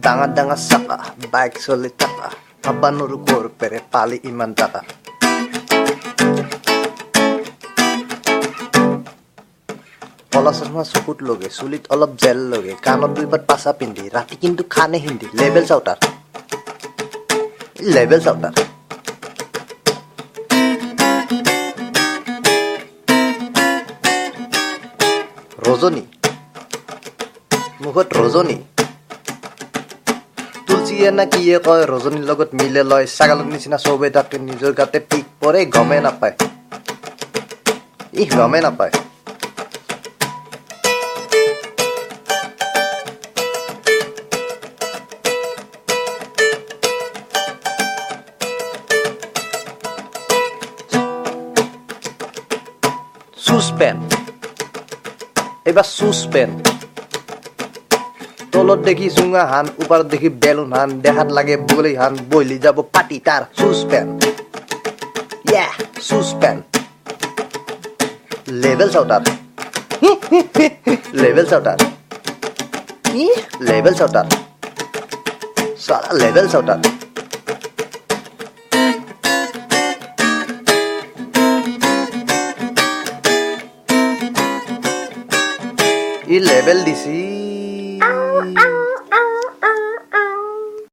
ডাঙৰ ডাঙৰ চাকা বাইক চলি থাকা ভাবা নৰো কৰ পেৰে পালি ইমান টাকা কলা চশমা চকুত লগে চুলিত অলপ জেল লগে কাণত দুইবাৰ পাছা পিন্ধি ৰাতি কিন্তু খানে হিন্দি লেবেল চাউটাৰ ৰজনী মুখত ৰজনী তুলসীয়ে না কিয়ে কয় ৰজনীৰ লগত মিলে লয় ছাগালৰ নিচিনা চবে তাকে নিজৰ গাতে পিক পৰে গমে নাপায় সুসপেন এবাৰ সুসপেন তলত দেখি চুঙা হান ওপৰত দেখি বেলুন হান দেখাত লাগে বগলি হান বইলি যাব পাটি তাৰ সুসপেন সুসপেন লেভেল চাউটাৰ সাৰা লেভেল চাউটাৰ ই লেভেল দিছি